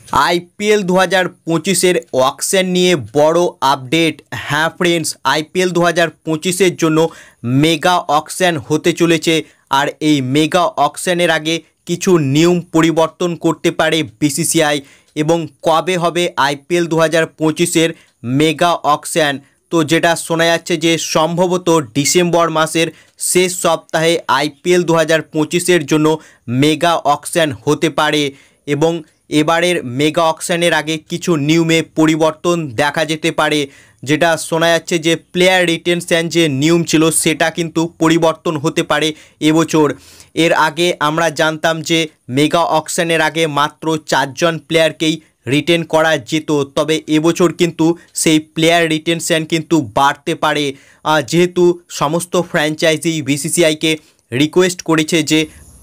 IPL 2025 auction নিয়ে বড় update. হ্যাঁ ফ্রেন্ডস, আইপিএল 2025 জন্য মেগা অকশন হতে চলেছে। আর এই মেগা অকশনের আগে কিছু নিয়ম পরিবর্তন করতে পারে বিসিসিআই। এবং কবে হবে আইপিএল 2025 মেগা অকশন, তো যেটা শোনা যাচ্ছে যে সম্ভবত ডিসেম্বর মাসের শেষ সপ্তাহে আইপিএল 2025 জন্য মেগা অকশন হতে পারে। এবং এবারের মেগা অকশনের আগে কিছু নিয়মে পরিবর্তন দেখা যেতে পারে। যেটা শোনা যাচ্ছে যে প্লেয়ার রিটেনশন যে নিয়ম ছিল সেটা কিন্তু পরিবর্তন হতে পারে এবছর। এর আগে আমরা জানতাম যে মেগা অকশনের আগে মাত্র 4 জন প্লেয়ারকেই রিটেন করা যেত, তবে এবছর কিন্তু সেই প্লেয়ার রিটেনশন কিন্তু বাড়তে পারে। যেহেতু সমস্ত ফ্র্যাঞ্চাইজি বিসিসিআইকে রিকোয়েস্ট করেছে যে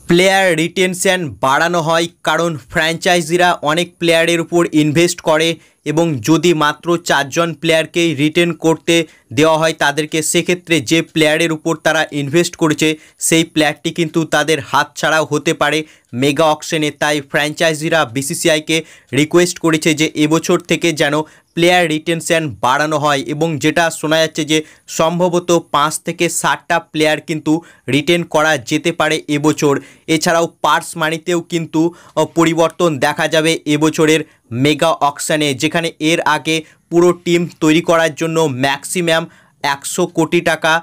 প্লেয়ার রিটেনশন বাড়ানো হয়, কারণ ফ্র্যাঞ্চাইজিরা অনেক প্লেয়ারের উপর ইনভেস্ট করে এবং যদি মাত্র 4 জন প্লেয়ারকেই রিটেন করতে দেওয়া হয় তাদেরকে, সেক্ষেত্রে যে প্লেয়ারের উপর তারা ইনভেস্ট করেছে সেই প্লেয়ারটি কিন্তু তাদের হাতছাড়াও হতে পারে মেগা অকশনে। তাই ফ্র্যাঞ্চাইজিরা বিসিসিআইকে রিকোয়েস্ট করেছে যে এবছর থেকে যেন প্লেয়ার রিটেনশন বাড়ানো হয়। এবং যেটা শোনা যাচ্ছে যে সম্ভবত 5 থেকে 7টা প্লেয়ার কিন্তু রিটেন করা যেতে পারে এবছর। এছাড়াও পার্স মানিতেও কিন্তু পরিবর্তন দেখা যাবে এবছরের মেগা অকশনে, যেখানে এর আগে পুরো টিম তৈরি করার জন্য ম্যাক্সিমাম 100 কোটি টাকা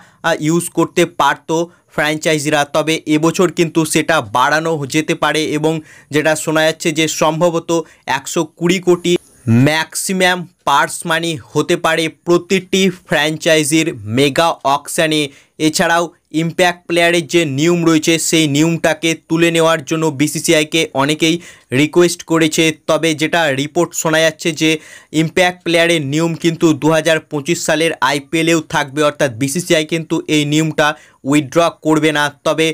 ইউজ করতে পারতো ফ্র্যাঞ্চাইজিরা, তবে এবছর কিন্তু সেটা বাড়ানো যেতে পারে। এবং যেটা শোনা যাচ্ছে যে সম্ভবত 120 কোটি ম্যাক্সিমাম পার্স মানি হতে পারে প্রতিটি ফ্র্যাঞ্চাইজির মেগা অকশনে। এছাড়াও ইম্প্যাক্ট প্লেয়ারের যে নিয়ম রয়েছে সেই নিয়মটাকে তুলে নেওয়ার জন্য বিসিসিআইকে অনেকেই রিকোয়েস্ট করেছে, তবে যেটা রিপোর্ট শোনা যাচ্ছে যে ইম্প্যাক্ট প্লেয়ারের নিয়ম কিন্তু 2025 সালের আইপিএলেও থাকবে, অর্থাৎ বিসিসিআই কিন্তু এই নিয়মটা উইথড্র করবে না। তবে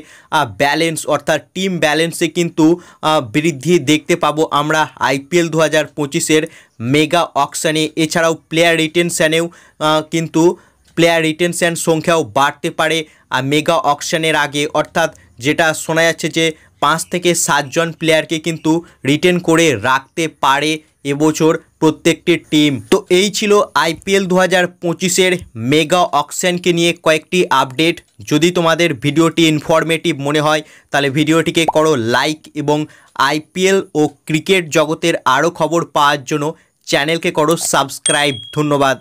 ব্যালেন্স অর্থাৎ টিম ব্যালেন্সে কিন্তু বৃদ্ধি দেখতে পাবো আমরা আইপিএল 2025 মেগা অকশনে। এছাড়াও প্লেয়ার রিটেনশনেও কিন্তু প্লেয়ার রিটেনশন সংখ্যাও বাড়তে পারে মেগা অকশনের আগে, অর্থাৎ যেটা শোনা যাচ্ছে যে 5 থেকে 7 জন প্লেয়ারকে কিন্তু রিটেন করে রাখতে পারে এবছর প্রত্যেকটি টিম। তো এই ছিল আইপিএল 2025 মেগা অকশনকে নিয়ে কয়েকটি আপডেট। যদি তোমাদের ভিডিওটি ইনফরমেটিভ মনে হয় তাহলে ভিডিওটিকে করো লাইক, এবং আইপিএল ও ক্রিকেট জগতের আরও খবর পাওয়ার জন্য চ্যানেলকে করো সাবস্ক্রাইব। ধন্যবাদ।